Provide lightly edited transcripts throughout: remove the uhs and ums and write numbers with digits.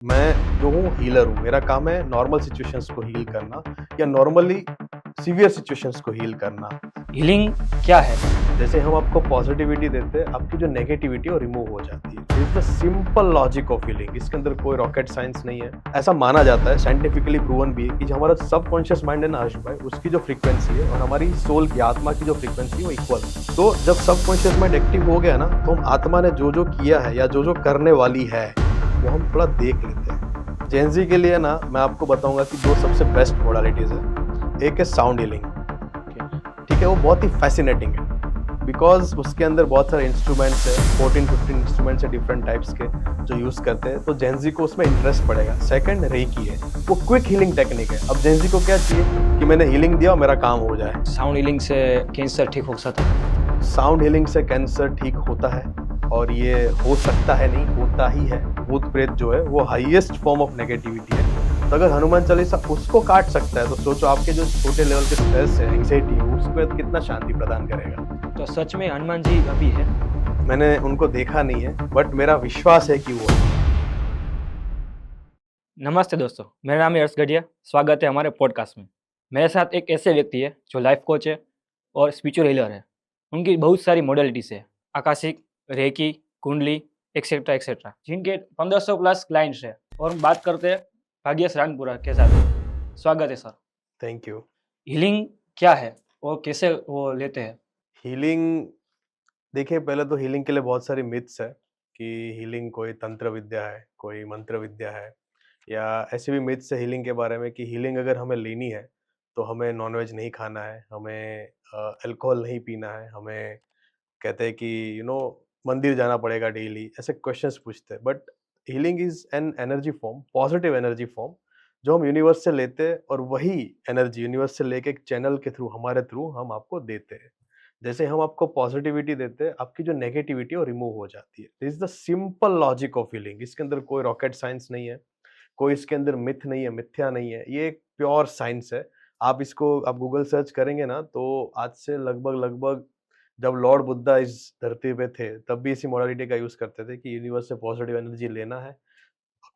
मैं जो हूँ हीलर हूँ। मेरा काम है नॉर्मल सिचुएशंस को हील करना या नॉर्मली सीवियर सिचुएशंस को हील करना। हीलिंग क्या है? जैसे हम आपको पॉजिटिविटी देते हैं, आपकी जो नेगेटिविटी है वो रिमूव हो जाती है। This is the simple logic of healing. इसके अंदर कोई रॉकेट साइंस नहीं है। ऐसा माना जाता है, साइंटिफिकली प्रूवन भी है कि जो हमारा सबकॉन्शियस माइंड है ना हर्ष भाई, उसकी जो फ्रीक्वेंसी है और हमारी सोल की आत्मा की जो फ्रीक्वेंसी है वो इक्वल है। तो जब सबकॉन्शियस माइंड एक्टिव हो गया ना, तो हम आत्मा ने जो जो किया है या जो जो करने वाली है वो हम थोड़ा देख लेते हैं। जेनजी के लिए ना मैं आपको बताऊंगा कि दो सबसे बेस्ट मोडालिटीज है। एक है साउंड हीलिंग, ठीक है, वो बहुत ही फैसिनेटिंग है बिकॉज उसके अंदर बहुत सारे इंस्ट्रूमेंट्स है, 14-15 इंस्ट्रूमेंट्स है डिफरेंट टाइप्स के जो यूज करते हैं, तो जेनजी को उसमें इंटरेस्ट पड़ेगा। सेकंड रेकी है, वो क्विक हीलिंग टेक्निक है। अब जेनजी को क्या चाहिए कि मैंने हीलिंग दिया और मेरा काम हो जाए। साउंड हीलिंग से कैंसर ठीक हो सकता है? साउंड हीलिंग से कैंसर ठीक होता है, और ये हो सकता है नहीं, होता ही है। भूत प्रेत जो है वो हाईएस्ट फॉर्म ऑफ नेगेटिविटी है। तो अगर हनुमान चालीसा उसको काट सकता है, तो सोचो आपके जो छोटे लेवल के स्ट्रेस है, एंग्जाइटी है, उसको कितना शांति प्रदान करेगा। तो सच में हनुमान जी अभी है? मैंने उनको देखा नहीं है, बट मेरा विश्वास है कि वो है। नमस्ते दोस्तों, मेरा नाम है हर्ष गढ़िया। स्वागत है हमारे पॉडकास्ट में। मेरे साथ एक ऐसे व्यक्ति है जो लाइफ कोच है और स्पिरिचुअल हीलर है। उनकी बहुत सारी मॉडलिटीज़ है, आकाशिक, रेकी, कुंडली, एक्सेट्रा एक्सेट्रा, जिनके 1500 प्लस क्लाइंट्स है। और हम बात करते हैं भाग्यस रानपुरा के साथ। स्वागत है सर। Thank you. हीलिंग क्या है और कैसे वो लेते हैं? हीलिंग, देखिए पहले तो हीलिंग के लिए बहुत सारी मिथ्स है कि हीलिंग कोई तंत्र विद्या है, कोई मंत्र विद्या है, या ऐसे भी मिथ्स है हीलिंग के बारे में कि हीलिंग अगर हमें लेनी है तो हमें नॉनवेज नहीं खाना है, हमें अल्कोहल नहीं पीना है, हमें कहते हैं कि मंदिर जाना पड़ेगा डेली, ऐसे क्वेश्चंस पूछते हैं। But healing is an energy form, positive energy form, जो हम यूनिवर्स से लेते हैं, और वही एनर्जी यूनिवर्स से लेके एक चैनल के थ्रू, हमारे थ्रू हम आपको देते हैं। जैसे हम आपको पॉजिटिविटी देते हैं, आपकी जो नेगेटिविटी है वो रिमूव हो जाती है। This is the simple logic of healing. इसके अंदर कोई रॉकेट साइंस नहीं है, कोई इसके अंदर मिथ नहीं है, मिथ्या नहीं है, ये एक प्योर साइंस है। आप गूगल सर्च करेंगे ना, तो आज से लगभग लगभग जब लॉर्ड बुद्धा इस धरती पे थे, तब भी इसी मोडालिटी का यूज करते थे कि यूनिवर्स से पॉजिटिव एनर्जी लेना है,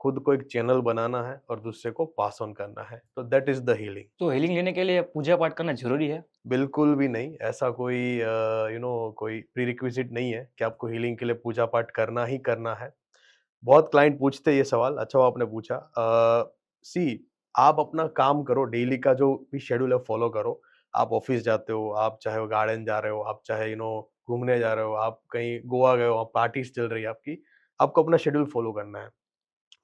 खुद को एक चैनल बनाना है और दूसरे को पास ऑन करना है। तो दैट इज द हीलिंग। तो हीलिंग लेने के लिए पूजा पाठ करना जरूरी है? बिल्कुल भी नहीं, ऐसा कोई कोई प्रीरिक्विजिट नहीं है कि आपको हीलिंग के लिए पूजा पाठ करना ही करना है। बहुत क्लाइंट पूछते हैं ये सवाल, अच्छा हुआ आपने पूछा। सी, आप अपना काम करो, डेली का जो भी शेड्यूल है फॉलो करो। आप ऑफिस जाते हो, आप चाहे वो गार्डन जा रहे हो, आप चाहे घूमने जा रहे हो, आप कहीं गोवा गए हो, आप पार्टीज चल रही है आपकी, आपको अपना शेड्यूल फॉलो करना है।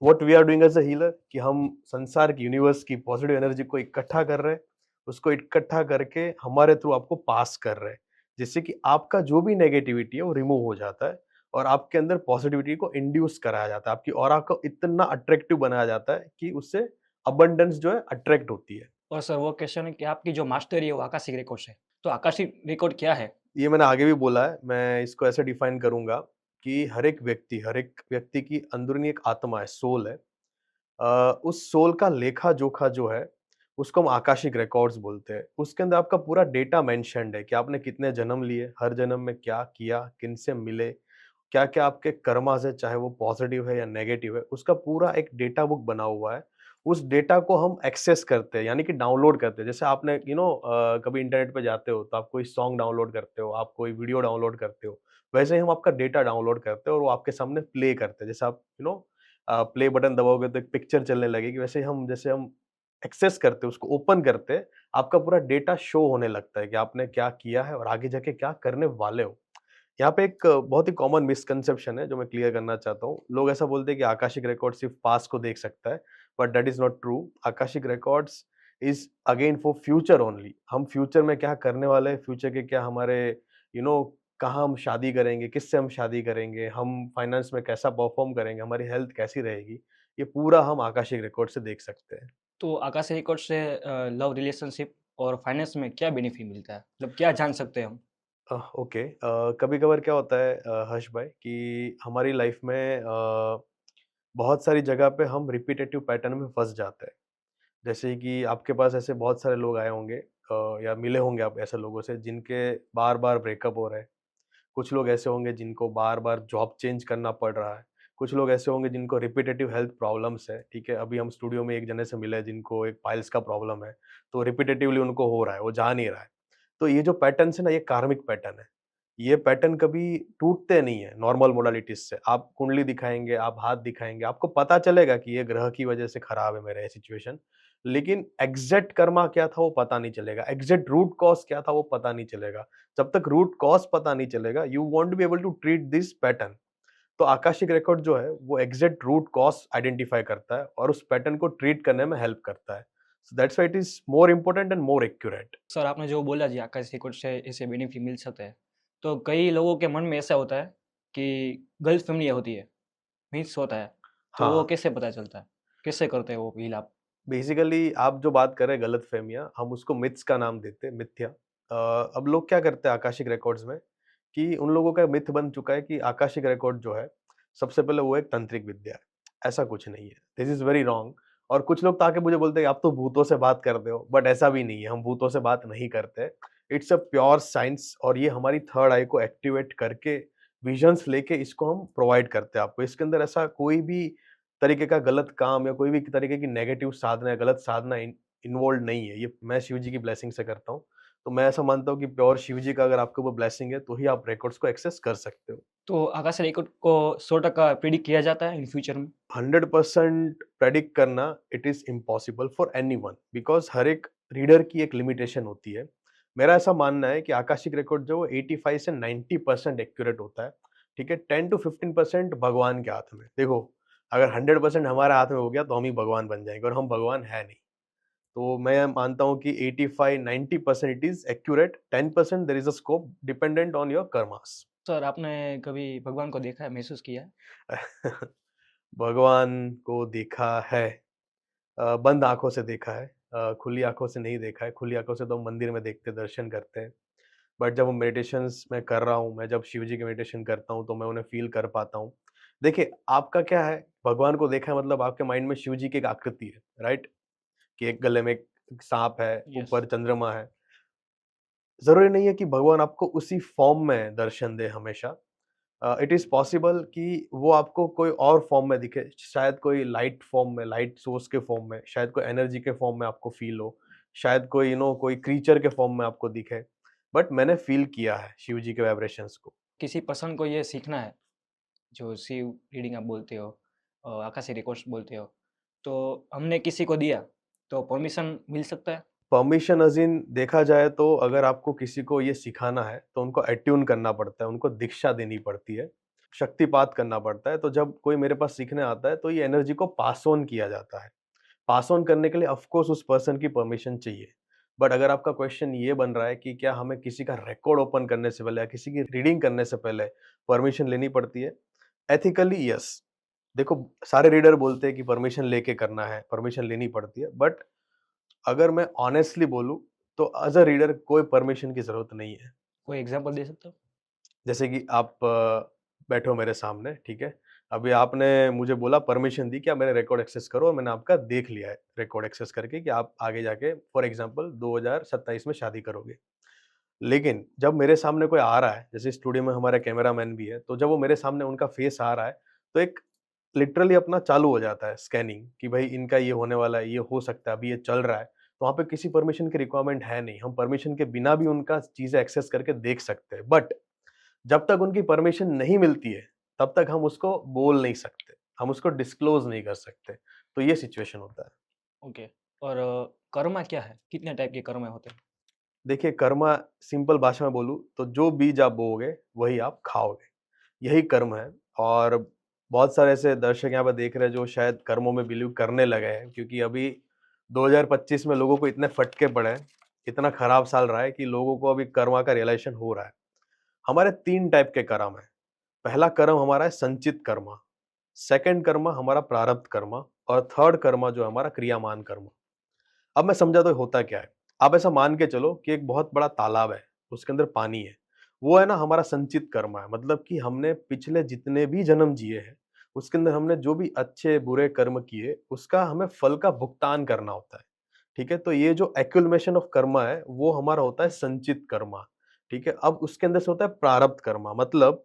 What we are doing as a healer कि हम संसार की, यूनिवर्स की पॉजिटिव एनर्जी को इकट्ठा कर रहे हैं, उसको इकट्ठा करके हमारे थ्रू आपको पास कर रहे हैं, जिससे कि आपका जो भी नेगेटिविटी है वो रिमूव हो जाता है और आपके अंदर पॉजिटिविटी को इंड्यूस कराया जाता है। आपकी ऑरा को इतना अट्रैक्टिव बनाया जाता है कि उससे अबंडेंस जो है अट्रैक्ट होती है। और सर वो क्वेश्चन है कि आपकी जो मास्टरी है वो आकाशिक रिकॉर्ड है। तो आकाशिक रिकॉर्ड क्या है? ये मैंने आगे भी बोला है, मैं इसको ऐसे डिफाइन करूंगा कि हर एक व्यक्ति की अंदरूनी एक आत्मा है, सोल है। उस सोल का लेखा जोखा जो है, उसको हम आकाशिक रिकॉर्ड्स बोलते हैं। उसके अंदर आपका पूरा डेटा मेंशन्ड है कि आपने कितने जन्म लिए, हर जन्म में क्या किया, किनसे मिले, क्या-क्या आपके कर्मास है, चाहे वो पॉजिटिव है या नेगेटिव है, उसका पूरा एक डेटा बुक बना हुआ है। उस डेटा को हम एक्सेस करते हैं, यानी कि डाउनलोड करते हैं। जैसे आपने कभी इंटरनेट पे जाते हो, तो आप कोई सॉन्ग डाउनलोड करते हो, आप कोई वीडियो डाउनलोड करते हो, वैसे ही हम आपका डेटा डाउनलोड करते हैं और वो आपके सामने प्ले करते हैं। जैसे आप प्ले बटन दबाओगे तो एक पिक्चर चलने लगेगी, वैसे हम जैसे हम एक्सेस करते हैं, उसको ओपन करते हैं, आपका पूरा डेटा शो होने लगता है कि आपने क्या किया है और आगे जाके क्या करने वाले हो। यहाँ पे एक बहुत ही कॉमन मिसकंसेप्शन है जो मैं क्लियर करना चाहता हूँ। लोग ऐसा बोलते हैं कि आकाशिक रिकॉर्ड सिर्फ पास्ट को देख सकता है, but that is not true. Akashic records is again for future only. हम फ्यूचर में क्या करने वाले हैं, फ्यूचर के क्या हमारे यू नो कहाँ हम शादी करेंगे, किससे हम शादी करेंगे, हम फाइनेंस में कैसा परफॉर्म करेंगे, हमारी हेल्थ कैसी रहेगी, ये पूरा हम आकाशिक रिकॉर्ड से देख सकते हैं। तो आकाशिक रिकॉर्ड से लव रिलेशनशिप और फाइनेंस में क्या बेनिफिट मिलता है, मतलब क्या जान सकते हैं हम? ओके, कभी-कभार क्या होता है हर्ष भाई कि हमारी लाइफ में बहुत सारी जगह पे हम रिपिटेटिव पैटर्न में फँस जाते हैं। जैसे कि आपके पास ऐसे बहुत सारे लोग आए होंगे, या मिले होंगे आप ऐसे लोगों से जिनके बार-बार ब्रेकअप हो रहे हैं। कुछ लोग ऐसे होंगे जिनको बार-बार जॉब चेंज करना पड़ रहा है। कुछ लोग ऐसे होंगे जिनको रिपिटेटिव हेल्थ प्रॉब्लम्स है, ठीक है? अभी हम स्टूडियो में एक जने से मिले जिनको एक पाइल्स का प्रॉब्लम है, तो रिपिटेटिवली उनको हो रहा है, वो जा नहीं रहा है। तो ये जो पैटर्न्स है ना, ये कार्मिक पैटर्न है। ये पैटर्न कभी टूटते नहीं है नॉर्मल मोडालिटीज़ से। आप कुंडली दिखाएँगे, आप हाथ दिखाएँगे, आपको पता चलेगा कि ये ग्रह की वजह से खराब है मेरा ये सिचुएशन। लेकिन एग्ज़ैक्ट कर्मा क्या था वो पता नहीं चलेगा, एग्ज़ैक्ट रूट कॉज़ क्या था वो पता नहीं चलेगा। जब तक रूट कॉज़ पता नहीं चलेगा, you won't be able to treat this pattern. तो आकाशिक रिकॉर्ड जो है वो एग्ज़ैक्ट रूट कॉज़ आइडेंटिफ़ाई करता है और उस पैटर्न को ट्रीट करने में हेल्प करता है। So that's why it is more important and more accurate. Sir आपने जो बोला जी आकाश रिकॉर्ड से ऐसे बेनिफिट मिल सकते हैं, तो कई लोगों के मन में ऐसा होता है कि गलत फहमियाँ होती है, मिथ्स होता है, तो वो हाँ। कैसे पता चलता है? कैसे करते हैं वो हील आप? बेसिकली आप जो बात कर रहे हैं गलतफ़हमियाँ, हम उसको मिथ्स का नाम देते हैं, मिथ्या। अब लोग क्या करते हैं आकाशिक रिकॉर्ड्स में कि उन लोगों का मिथ बन चुका है कि आकाशिक रिकॉर्ड जो है, सबसे पहले वो एक तांत्रिक विद्या है। ऐसा कुछ नहीं है, दिस इज़ वेरी रॉन्ग। और कुछ लोग तो आके मुझे बोलते हैं कि आप तो भूतों से बात करते हो, बट ऐसा भी नहीं है, हम भूतों से बात नहीं करते। इट्स अ प्योर साइंस और ये हमारी थर्ड आई को एक्टिवेट करके, विज़न्स लेके इसको हम प्रोवाइड करते हैं आपको। इसके अंदर ऐसा कोई भी तरीके का गलत काम या कोई भी तरीके की नेगेटिव साधना या गलत साधना इन्वॉल्व नहीं है। ये मैं शिव जी की ब्लेसिंग से करता हूँ। तो मैं ऐसा मानता हूँ कि प्योर शिव जी का अगर आपके ऊपर ब्लेसिंग है, तो ही आप रिकॉर्ड्स को एक्सेस कर सकते हो। तो आकाश रिकॉर्ड को 100% प्रेडिक्ट किया जाता है इन फ्यूचर में? 100% प्रेडिक्ट करना it is impossible for anyone because हर एक रीडर की एक लिमिटेशन होती है। मेरा ऐसा मानना है कि आकाशिक रिकॉर्ड जो है 85 से 90% एक्यूरेट होता है, ठीक है? 10 टू 15% भगवान के हाथ में। देखो, अगर 100% हमारे हाथ में हो गया तो हम ही भगवान बन जाएँगे और हम भगवान हैं नहीं। तो मैं मानता हूँ कि 85-90% it is accurate, 10% there is a scope dependent on your karmas. Sir आपने कभी भगवान को देखा है, महसूस किया है? भगवान को देखा है। बंद आँखों से देखा है। खुली आँखों से नहीं देखा है। खुली आँखों से तो हम मंदिर में देखते, दर्शन करते हैं। बट जब मेडिटेशंस मैं कर रहा हूँ, मैं जब शिव जी की मेडिटेशन करता हूँ, तो मैं उन्हें फ़ील कर पाता हूँ। देखिए, आपका क्या है, भगवान को देखा है मतलब आपके माइंड में शिव जी की एक आकृति है, राइट? कि एक गले में एक साँप है, यस। ऊपर चंद्रमा है। ज़रूरी नहीं है कि भगवान आपको उसी फ़ॉर्म में दर्शन दे हमेशा। इट इज़ पॉसिबल कि वो आपको कोई और फ़ॉर्म में दिखे, शायद कोई लाइट फ़ॉर्म में, लाइट सोर्स के फ़ॉर्म में, शायद कोई एनर्जी के फ़ॉर्म में आपको फ़ील हो, शायद कोई कोई क्रीचर के फ़ॉर्म में आपको दिखे। बट मैंने फ़ील किया है शिव जी के वाइब्रेशंस को। किसी पर्सन को ये सीखना है, जो शिव रीडिंग आप बोलते हो, आकाशी रिकॉर्ड्स बोलते हो, तो हमने किसी को दिया, तो परमिशन मिल सकता है? परमिशन अज़ इन देखा जाए तो अगर आपको किसी को ये सिखाना है, तो उनको अट्यून करना पड़ता है, उनको दीक्षा देनी पड़ती है, शक्तिपात करना पड़ता है। तो जब कोई मेरे पास सीखने आता है, तो ये एनर्जी को पास ऑन किया जाता है। पास ऑन करने के लिए ऑफ कोर्स उस पर्सन की परमिशन चाहिए। बट अगर आपका क्वेश्चन ये बन रहा है कि क्या हमें किसी का रिकॉर्ड ओपन करने से पहले या किसी की रीडिंग करने से पहले परमिशन लेनी पड़ती है? Ethically yes. देखो, सारे रीडर बोलते हैं कि परमिशन लेके करना है, परमिशन लेनी पड़ती है। बट अगर मैं ऑनेस्टली बोलूँ तो एज़ अ रीडर कोई परमिशन की ज़रूरत नहीं है। कोई एग्ज़ाम्पल दे सकते हो? जैसे कि आप बैठे हो मेरे सामने, ठीक है? अभी आपने मुझे बोला परमिशन दी कि आप मेरा रिकॉर्ड एक्सेस करो और मैंने आपका देख लिया है रिकॉर्ड एक्सेस करके कि आप आगे जाके फॉर एग्ज़ाम्पल 2027 में शादी करोगे। लेकिन जब मेरे सामने कोई आ रहा है, जैसे स्टूडियो में हमारे कैमरामैन भी है, तो जब वो मेरे सामने उनका फेस आ रहा है, तो एक लिटरली अपना चालू हो जाता है स्कैनिंग कि भाई इनका ये होने वाला है, ये हो सकता है, अभी ये चल रहा है। तो वहाँ पे किसी परमिशन की रिक्वायरमेंट है नहीं, हम परमिशन के बिना भी उनका चीज़ें एक्सेस करके देख सकते हैं। बट जब तक उनकी परमिशन नहीं मिलती है, तब तक हम उसको बोल नहीं सकते, हम उसको डिस्क्लोज़ नहीं कर सकते। तो ये सिचुएशन होता है। ओके। और कर्मा क्या है? कितने टाइप के कर्मा होते हैं? देखिए, कर्मा सिंपल भाषा में बोलूँ तो जो बीज आप बोओगे, वही आप खाओगे, यही कर्म है। और बहुत सारे ऐसे दर्शक यहाँ पे देख रहे हैं जो शायद कर्मों में बिलीव करने लगे हैं क्योंकि अभी 2025 में लोगों को इतने फटके पड़े हैं, इतना खराब साल रहा है कि लोगों को अभी कर्मा का रियलाइज़ेशन हो रहा है। हमारे 3 टाइप के कर्म हैं। पहला कर्म हमारा है संचित कर्म, सेकंड कर्म हमारा प्रारब्ध कर्म और थर्ड कर्म जो है हमारा क्रियामान कर्म। अब मैं समझाता हूँ होता क्या है। आप ऐसा मान के चलो कि एक बहुत बड़ा तालाब है, उसके अंदर पानी है। वो है ना हमारा संचित कर्म है, मतलब कि हमने पिछले जितने भी जन्म जिए हैं, उसके अंदर हमने जो भी अच्छे-बुरे कर्म किए, उसका हमें फल का भुगतान करना होता है। ठीक है? तो ये जो एक्युमुलेशन ऑफ कर्मा है, वो हमारा होता है संचित कर्मा। ठीक है? अब उसके अंदर से होता है प्रारब्ध कर्मा, मतलब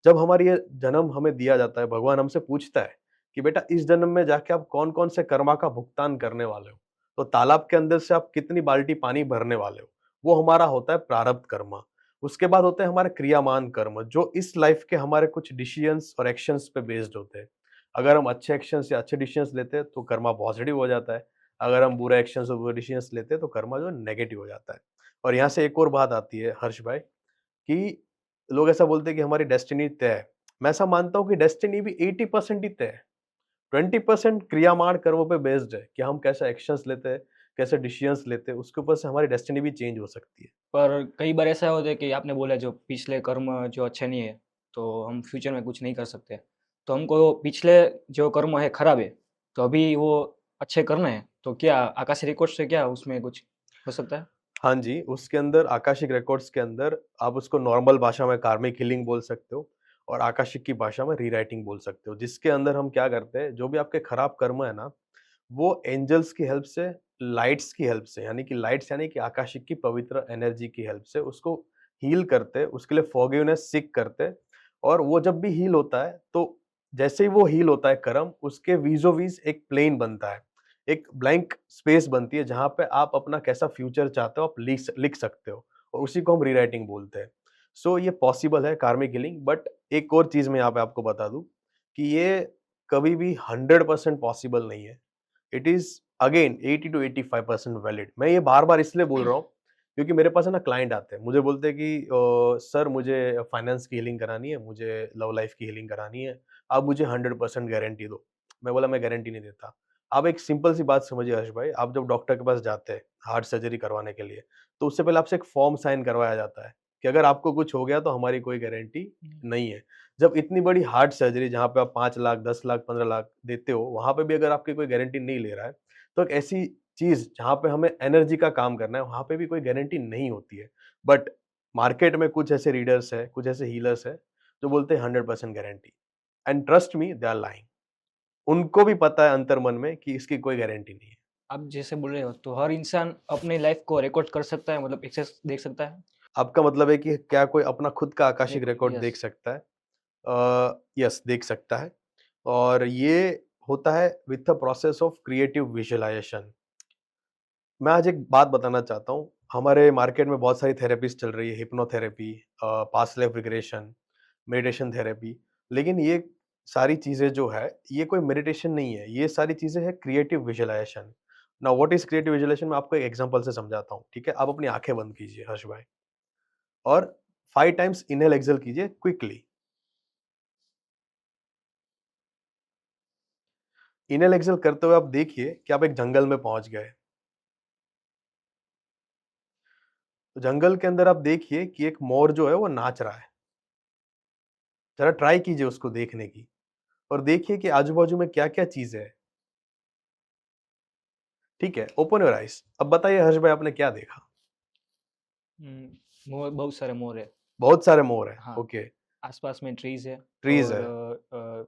जब हमारी ये जन्म हमें दिया जाता है, भगवान हमसे पूछता है कि बेटा इस जन्म में जाके आप कौन-कौन से कर्मा का भुगतान करने वाले हो? तो तालाब के अंदर से आप कितनी बाल्टी पानी भरने वाले हो? वो हमारा होता है प्रारब्ध कर्म। उसके बाद होते हैं हमारे क्रियामान कर्म, जो इस लाइफ के हमारे कुछ डिसीजंस और एक्शंस पे बेस्ड होते हैं। अगर हम अच्छे एक्शंस या अच्छे डिसीजंस लेते हैं तो कर्मा पॉजिटिव हो जाता है। अगर हम बुरे एक्शंस और बुरे डिसीजंस लेते हैं तो कर्मा जो है नेगेटिव हो जाता है। और यहाँ से एक और बात आती है हर्ष भाई, कि लोग ऐसा बोलते हैं कि हमारी डेस्टिनी तय है। मैं ऐसा मानता हूँ कि डेस्टिनी भी 80% ही तय है। 20% क्रियामाण कर्मों पे बेस्ड है कि हम कैसे एक्शंस लेते हैं, कैसे डिसीजंस लेते हैं, उसके ऊपर से हमारी डेस्टिनी भी चेंज हो सकती है। पर कई बार ऐसा होता है कि आपने बोला जो पिछले कर्म जो अच्छे नहीं है, तो हम फ्यूचर में कुछ नहीं कर सकते। तो हमको पिछले जो कर्म है खराब है, तो अभी वो अच्छे करना है, तो क्या आकाशीय रिकॉर्ड से क्या उसमें कुछ हो सकता है? हाँ जी, उसके अंदर आकाशिक रिकॉर्ड्स के अंदर आप उसको नॉर्मल भाषा में कार्मिक हीलिंग बोल सकते हो और आकाशिक की भाषा में रीराइटिंग बोल सकते हो। जिसके अंदर हम क्या करते हैं, जो भी आपके खराब कर्म है ना, वो एंजल्स की हेल्प से, लाइट्स की हेल्प से, यानी कि लाइट्स यानी कि आकाशिक की पवित्र एनर्जी की हेल्प से उसको हील करते, उसके लिए फॉरगिवनेस सीक करते। और वो जब भी हील होता है, तो जैसे ही वो हील होता है कर्म, उसके वीज़ो-वीज़ एक प्लेन बनता है। एक ब्लैंक स्पेस बनती है जहाँ पे आप अपना कैसा फ्यूचर चाहते हो आप लिख सकते हो, और उसी को हम रीराइटिंग बोलते हैं। सो ये पॉसिबल है कार्मिक हीलिंग, बट एक और चीज़ मैं यहाँ पे आपको बता दूँ कि ये कभी भी 100% पॉसिबल नहीं है। It is again 80 to 85% valid. मैं ये बार-बार इसलिए बोल रहा हूँ क्योंकि मेरे पास है ना क्लाइंट आते हैं, मुझे बोलते हैं कि सर मुझे फाइनेंस की हीलिंग करानी है, मुझे लव लाइफ की हीलिंग करानी है, आप मुझे 100% गारंटी दो। मैं बोला मैं गारंटी नहीं देता। आप एक सिंपल सी बात समझिए हर्ष भाई, आप जब डॉक्टर के पास जाते हैं हार्ट सर्जरी करवाने के लिए, तो उससे पहले आपसे एक फॉर्म साइन करवाया जाता है कि अगर आपको कुछ हो गया तो हमारी कोई गारंटी नहीं है। जब इतनी बड़ी हार्ट सर्जरी जहाँ पे आप 5 लाख, 10 लाख, 15 लाख देते हो, वहाँ पे भी अगर आपकी कोई गारंटी नहीं ले रहा है, तो एक ऐसी चीज़ जहाँ पे हमें एनर्जी का काम करना है, वहाँ पे भी कोई गारंटी नहीं होती है। बट मार्केट में कुछ ऐसे रीडर्स हैं, कुछ ऐसे हीलर्स हैं, जो बोलते हैं 100% guarantee, and trust me they are lying. उनको भी पता है अंतर्मन में कि इसकी कोई गारंटी नहीं है। आप जैसे बोल रहे हो, तो हर इंसान अपनी लाइफ को रिकॉर्ड कर सकता है, मतलब एक्सेस देख सकता है? आपका मतलब है कि क्या कोई अपना खुद का आकाशिक रिकॉर्ड, रिकॉर्ड यस। देख सकता है? यस, देख सकता है। और ये होता है with the process of creative visualisation. मैं आज एक बात बताना चाहता हूँ। हमारे मार्केट में बहुत सारी थेरेपीज़ चल रही है, hypnotherapy, past life regression, meditation therapy. लेकिन ये सारी चीज़ें जो है, ये कोई मेडिटेशन नहीं है, ये सारी चीज़ें हैं creative visualisation. Now what is creative visualisation, मैं आपको एक एग्ज़ाम्पल से समझाता हूँ, ठीक है? आप अपनी आँखें बंद कीजिए हर्ष भाई, और 5 टाइम्स इन्हेल एक्सहेल कीजिए क्विकली। इन्हेल एक्सहेल करते हुए आप देखिए कि आप एक जंगल में पहुँच गए। तो जंगल के अंदर आप देखिए कि एक मोर जो है वो नाच रहा है। ज़रा ट्राई कीजिए उसको देखने की, और देखिए कि आजू-बाजू में क्या-क्या चीज़ें हैं। ठीक है, ओपन योर आइज़। अब बताइए हर्ष भाई आपने क्या देखा? मोर, बहुत सारे मोर है। बहुत सारे मोर हैं, हाँ, ओके, आसपास में ट्रीज है। ट्रीज़ और है,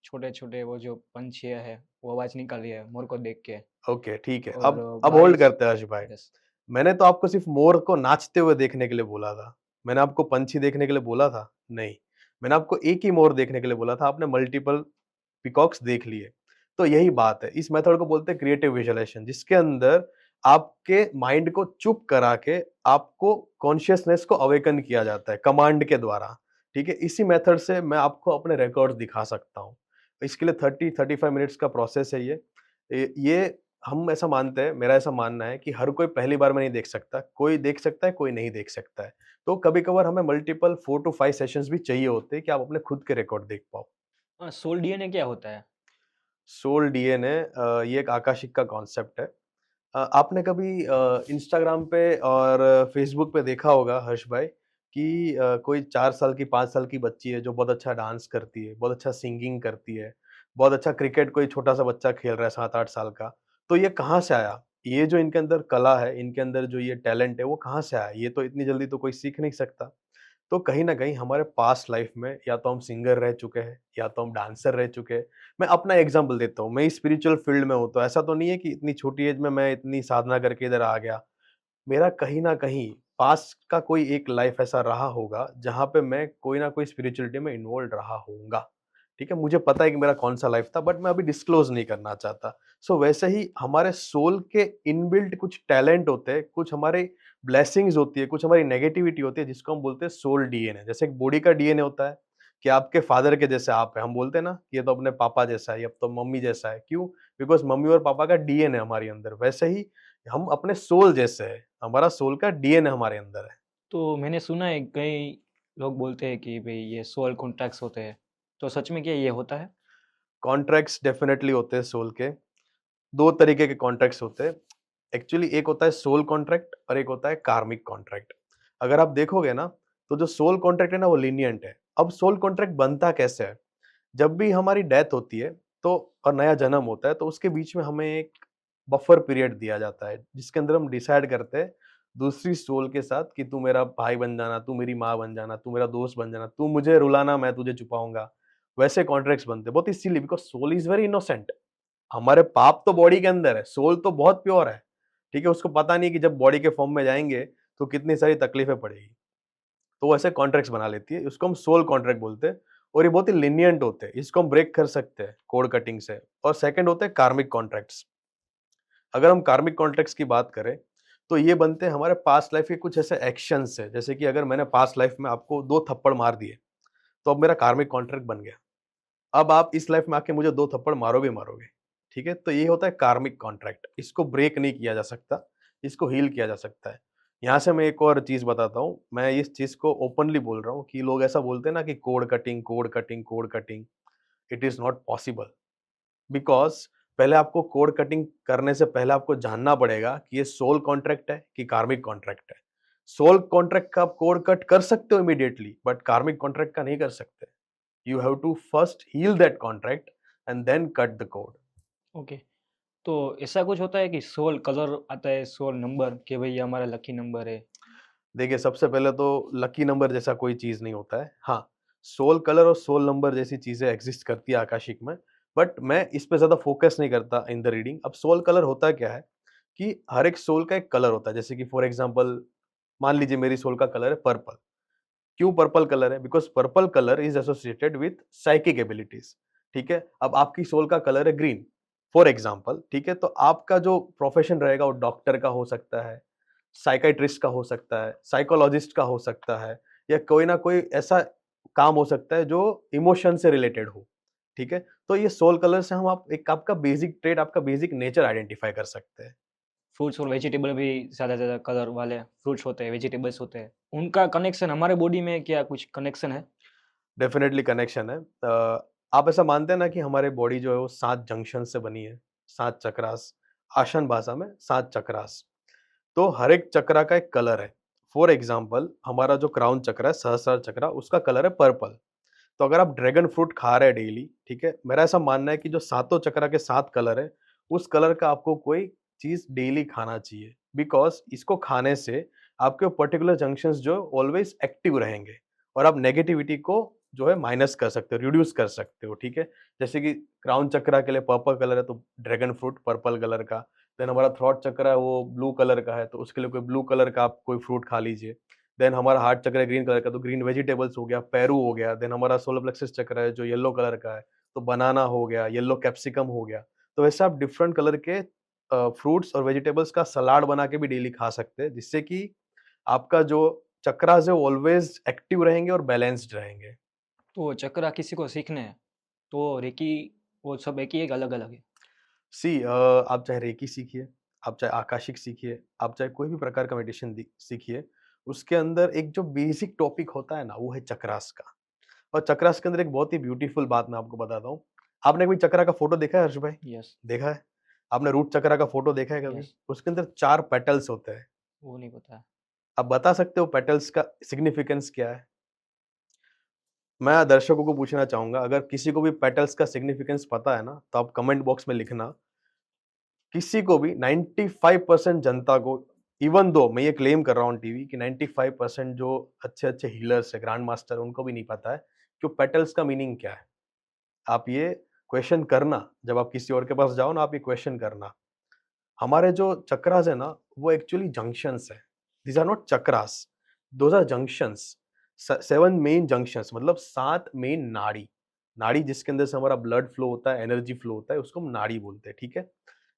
छोटे छोटे वो जो पंछियाँ है, वो आवाज निकाल रही है मोर को देख के। ओके, ठीक है। और अब होल्ड बारिश। करते हैं हर्ष भाई। यस। मैंने तो आपको सिर्फ़ मोर को नाचते हुए देखने के लिए बोला था। मैंने आपको पंछी देखने के लिए बोला था? नहीं। मैंने आपको एक ही मोर देखने के लिए बोला था, आपने मल्टीपल पीकॉक्स देख लिए। तो यही बात है, इस मेथड को बोलते हैं क्रिएटिव विजुअलाइजेशन, जिसके अंदर आपके माइंड को चुप करा के आपको कॉन्शियसनेस को अवेकन किया जाता है कमांड के द्वारा, ठीक है? इसी मेथड से मैं आपको अपने रिकॉर्ड्स दिखा सकता हूँ। इसके लिए 30-35 मिनट्स का प्रोसेस है ये। ये हम ऐसा मानते हैं, मेरा ऐसा मानना है कि हर कोई पहली बार में नहीं देख सकता, कोई देख सकता है, कोई नहीं देख सकता है। तो कभी-कभार हमें मल्टीपल 4 टू 5 सेशंस भी चाहिए होते हैं कि आप अपने खुद के रिकॉर्ड देख पाओ। सोल डीएनए क्या होता है? सोल डीएनए ये एक आकाशिक का कॉन्सेप्ट है। आपने कभी इंस्टाग्राम पे और फेसबुक पे देखा होगा हर्ष भाई कि कोई 4 साल की 5 साल की बच्ची है जो बहुत अच्छा डांस करती है, बहुत अच्छा सिंगिंग करती है, बहुत अच्छा क्रिकेट कोई छोटा-सा बच्चा खेल रहा है 7-8 साल का। तो ये कहाँ से आया? ये जो इनके अंदर कला है, इनके अंदर जो ये टैलेंट है वो कहाँ से आया? ये तो इतनी जल्दी तो कोई सीख नहीं सकता। तो कहीं न कहीं हमारे पास्ट लाइफ में या तो हम सिंगर रह चुके हैं, या तो हम डांसर रह चुके हैं। मैं अपना एग्ज़ाम्पल देता हूँ, मैं स्पिरिचुअल फ़ील्ड में हूँ, तो ऐसा तो नहीं है कि इतनी छोटी एज में मैं इतनी साधना करके इधर आ गया। मेरा कहीं न कहीं पास्ट का कोई एक लाइफ ऐसा रहा होगा जहाँ पे मैं कोई ना कोई स्पिरिचुअलिटी में इन्वॉल्व रहा होऊँगा। ठीक है? मुझे पता है कि मेरा कौन-सा लाइफ था बट मैं अभी डिस्क्लोज़ नहीं करना चाहता। सो वैसे ही हमारे सोल के इनबिल्ट कुछ टैलेंट होते हैं, कुछ हमारे ब्लेसिंग्स होती है, कुछ हमारी नेगेटिविटी होती है जिसको हम बोलते हैं सोल डीएनए। जैसे एक बॉडी का डीएनए होता है कि आपके फादर के जैसे आप हैं। हम बोलते हैं ना कि ये तो अपने पापा जैसा है, ये तो मम्मी जैसा है। क्यों? बिकॉज़ मम्मी और पापा का डीएनए हमारे अंदर। वैसे ही हम अपने सोल जैसे हैं। हमारा सोल का डीएनए हमारे अंदर है। तो मैंने सुना है कई लोग बोलते हैं कि भाई ये सोल कॉन्ट्रैक्ट्स होते हैं, तो सच में क्या ये होता है? कॉन्ट्रैक्ट्स डेफिनिटली होते हैं सोल के। 2 तरीके के कॉन्ट्रैक्ट्स होते हैं। एक्चुअली एक होता है सोल कॉन्ट्रैक्ट और एक होता है कार्मिक कॉन्ट्रैक्ट। अगर आप देखोगे ना, तो जो सोल कॉन्ट्रैक्ट है ना वो लीनिएंट है। अब सोल कॉन्ट्रैक्ट बनता कैसे है? जब भी हमारी डेथ होती है तो और नया जन्म होता है तो उसके बीच में हमें एक बफर पीरियड दिया जाता है, जिसके अंदर हम डिसाइड करते हैं दूसरी सोल के साथ कि तू मेरा भाई बन जाना, तू मेरी माँ बन जाना, तू मेरा दोस्त बन जाना, तू मुझे रुलाना मैं तुझे छुपाऊँगा। वैसे कॉन्ट्रैक्ट्स बनते हैं, बहुत इसीलिए because soul is very innocent. हमारे पाप तो बॉडी के अंदर है, सोल तो बहुत प्योर है, ठीक है? उसको पता नहीं कि जब बॉडी के फॉर्म में जाएँगे, तो कितनी सारी तकलीफें पड़ेगी। तो वो ऐसे कॉन्ट्रैक्ट्स बना लेती है, उसको हम सोल कॉन्ट्रैक्ट बोलते हैं और ये बहुत ही लीनिएंट होते हैं, इसको हम ब्रेक कर सकते हैं कोड कटिंग से। और सेकंड होते हैं कार्मिक कॉन्ट्रैक्ट्स। अगर हम कार्मिक कॉन्ट्रैक्ट्स की बात करें, तो ये बनते हैं हमारे पास्ट लाइफ के कुछ ऐसे एक्शंस से, जैसे कि अगर मैंने पास्ट लाइफ में आपको 2 थप्पड़ मार दिए, तो अब मेरा कार्मिक कॉन्ट्रैक्ट बन गया। अब आप इस लाइफ में आके मुझे 2 थप्पड़ मारोगे ही मारोगे, ठीक है? तो ये होता है कार्मिक कॉन्ट्रैक्ट, इसको ब्रेक नहीं किया जा सकता, इसको हील किया जा सकता है। यहाँ से मैं एक और चीज़ बताता हूँ, मैं इस चीज़ को ओपनली बोल रहा हूँ कि लोग ऐसा बोलते हैं ना कि code cutting, code cutting, code cutting, it is not possible because पहले आपको कोड कटिंग करने से पहले आपको जानना पड़ेगा कि ये सोल कॉन्ट्रैक्ट है कि कार्मिक कॉन्ट्रैक्ट है। सोल कॉन्ट्रैक्ट का आप कोड कट कर सकते हो इमीडिएटली, बट कार्मिक कॉन्ट्रैक्ट का नहीं कर सकते। You have to first heal that contract and then cut the code. Okay, तो ऐसा कुछ होता है कि सोल कलर आता है, सोल नंबर कि भाई ये हमारा लकी नंबर है? देखिए, सबसे पहले तो लकी नंबर जैसा कोई चीज़ नहीं होता है। हाँ, सोल कलर और सोल नंबर जैसी चीज़ें एक्ज़िस्ट करती है आकाशिक में, बट मैं इस पे ज़्यादा फ़ोकस नहीं करता इन द रीडिंग। अब सोल कलर होता क्या है कि हर एक सोल का एक कलर होता है। जैसे कि फॉर एग्ज़ाम्पल मान लीजिए मेरी सोल का कलर है पर्पल। क्यों पर्पल कलर है? Because purple colour is associated with psychic abilities, ठीक है? अब आपकी सोल का कलर है ग्रीन, फॉर एग्ज़ाम्पल, ठीक है? तो आपका जो प्रोफ़ेशन रहेगा वो डॉक्टर का हो सकता है, साइकियाट्रिस्ट का हो सकता है, साइकोलॉजिस्ट का हो सकता है या कोई ना कोई ऐसा काम हो सकता है जो इमोशन से रिलेटेड हो, ठीक है? तो ये सोल कलर से हम आप एक आपका बेसिक ट्रेट, आपका बेसिक नेचर आइडेंटिफ़ाई कर सकते हैं। फ्रूट्स और वेजिटेबल भी ज़्यादा ज़्यादा कलर वाले फ्रूट्स होते हैं, वेजिटेबल्स होते हैं। उनका कनेक्शन हमारे बॉडी में क्या कुछ कनेक्शन है? डेफ़िनेटली कनेक्शन है। आप ऐसा मानते हैं ना कि हमारी बॉडी जो है वो 7 जंक्शन से बनी है, 7 चक्रास, आसन भाषा में 7 चक्रास। तो हर एक चक्रा का एक कलर है। फॉर एग्ज़ाम्पल हमारा जो क्राउन चक्र है, सहस्रार चक्र, उसका कलर है पर्पल। तो अगर आप ड्रैगन फ्रूट खा रहे हैं डेली, ठीक है? मेरा ऐसा मानना है कि जो सातों चक्रा के 7 कलर हैं, उस कलर का आपको कोई चीज़ डेली खाना चाहिए। बिकॉज़ इसको खाने से आपके पर्टिकुलर जंक्शंस जो ऑलवेज़ एक्टिव रहेंगे और आप नेगेटिविटी को जो है माइनस कर सकते हो, रिड्यूस कर सकते हो, ठीक है? जैसे कि क्राउन चक्रा के लिए पर्पल कलर है तो ड्रैगन फ्रूट पर्पल कलर का, देन हमारा थ्रॉट चक्र है वो ब्लू कलर का है तो उसके लिए कोई ब्लू कलर का आप कोई फ्रूट खा लीजिए। देन हमारा हार्ट चक्र है ग्रीन कलर का तो ग्रीन वेजिटेबल्स हो गया, पेरू हो गया, देन हमारा सोलर प्लेक्सस चक्र है जो येलो कलर का है, तो बनाना हो गया, येलो कैप्सिकम हो गया। तो वैसे आप डिफरेंट कलर के फ्रूट्स और वेजिटेबल्स का सलाद बना के भी डेली खा सकते हैं, जिससे कि आपका जो चक्रास है वो ऑलवेज़ एक्टिव रहेंगे और बैलेंस्ड रहेंगे। तो चक्रा किसी को सीखने हैं, तो रेकी वो सब एक ही है कि अलग-अलग है? आप चाहे रेकी सीखिए, आप चाहे आकाशिक सीखिए, आप चाहे कोई भी प्रकार का मेडिटेशन सीखिए, उसके अंदर एक जो बेसिक टॉपिक होता है ना, वो है चक्रास का। और चक्रास के अंदर एक बहुत ही ब्यूटीफुल बात मैं आपको बताता हूँ। आपने कभी चक्रा का फ़ोटो देखा है हर्ष भाई? यस, देखा है? आपने रूट चक्रा का फ़ोटो देखा है कभी? यस, उसके अंदर 4 पेटल्स होते हैं। वो नहीं पता है। आप बता सकते हो पेटल्स का सिग्निफिकेंस क्या है? मैं दर्शकों को पूछना चाहूँगा अगर किसी को भी पेटल्स का सिग्निफिकेंस पता है ना, तो आप कमेंट बॉक्स में लिखना। किसी को भी 95% जनता को इवन दो मैं ये क्लेम कर रहा हूँ टीवी कि 95% जो अच्छे-अच्छे हीलर्स हैं, ग्रैंड मास्टर उनको भी नहीं पता है कि पेटल्स का मीनिंग क्या है। आप ये क्वेश्चन करना, जब आप किसी और के पास जाओ ना आप ये क्वेश्चन करना। हमारे जो चक्रास है ना, वो एक्चुअली जंक्शंस हैं। These are not chakras, those are junctions. 7 main junctions मतलब 7 मेन नाड़ी। नाड़ी जिसके अंदर से हमारा ब्लड फ्लो होता है, एनर्जी फ्लो होता है, उसको हम नाड़ी बोलते हैं, ठीक है?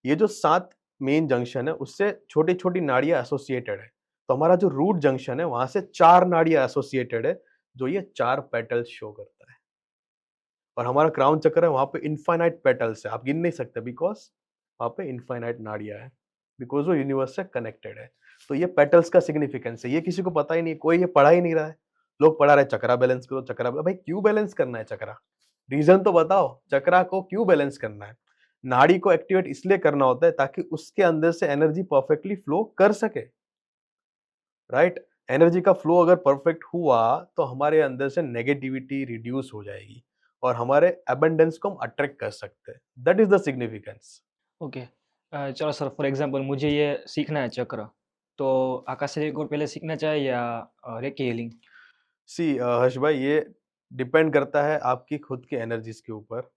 ये जो 7 मेन जंक्शन है, उससे छोटी-छोटी नाड़ियाँ एसोसिएटेड है। तो हमारा जो रूट जंक्शन है, वहाँ से 4 नाड़ियाँ एसोसिएटेड है, जो ये 4 पेटल्स शो करता है। और हमारा क्राउन चक्र है, वहाँ पे इनफाइनाइट पेटल्स है, आप गिन नहीं सकते बिकॉज़ वहाँ पे इनफाइनाइट नाड़ियाँ हैं, बिकॉज़ वो यूनिवर्स से कनेक्टेड है। तो ये पेटल्स का सिग्निफिकेंस है, ये किसी को पता ही नहीं है, कोई ये पढ़ा ही नहीं रहा है। लोग पढ़ा रहे हैं चक्रा बैलेंस करो, चक्रा भाई क्यों बैलेंस करना है चक्रा? रीज़न तो बताओ, चक्रा को क्यों बैलेंस करना है? नाड़ी को एक्टिवेट इसलिए करना होता है ताकि उसके अंदर से एनर्जी परफेक्टली फ्लो कर सके, राइट? एनर्जी का फ्लो अगर परफेक्ट हुआ तो हमारे अंदर से नेगेटिविटी रिड्यूस हो जाएगी और हमारे अबंडेंस को हम अट्रैक्ट कर सकते हैं। That is the significance. Okay. चलो सर, फॉर एग्जांपल मुझे ये सीखना है चक्र, तो आकाश को पहले सीखना चाहिए या रेकी हीलिंग? सी हर्ष भाई, ये डिपेंड करता है आपकी खुद की एनर्जीज के ऊपर।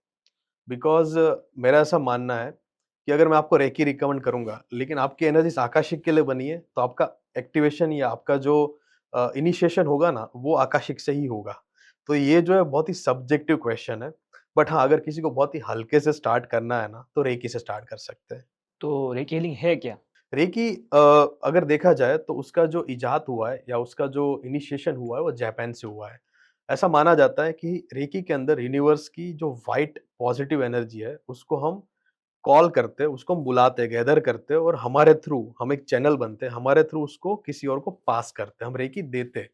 बिकॉज मेरा ऐसा मानना है कि अगर मैं आपको रेकी रिकमेंड करूंगा लेकिन आपकी एनर्जीज आकाशिक के लिए बनी है तो आपका एक्टिवेशन या आपका जो इनिशिएशन होगा ना वो आकाशिक से ही होगा। तो ये जो है बहुत ही सब्जेक्टिव क्वेश्चन है। बट हाँ, अगर किसी को बहुत ही हल्के से स्टार्ट करना है ना तो रेकी से स्टार्ट कर सकते हैं। तो रेकी हीलिंग है क्या? रेकी अगर देखा जाए तो उसका जो इजाद हुआ है या उसका जो इनिशिएशन हुआ है वो जापान से हुआ है। ऐसा माना जाता है कि रेकी के अंदर यूनिवर्स की जो वाइट पॉजिटिव एनर्जी है उसको हम कॉल करते हैं, उसको हम बुलाते हैं, गैदर करते हैं और हमारे थ्रू हम एक चैनल बनते हैं, हमारे थ्रू उसको किसी और को पास करते हैं, हम रेकी देते हैं।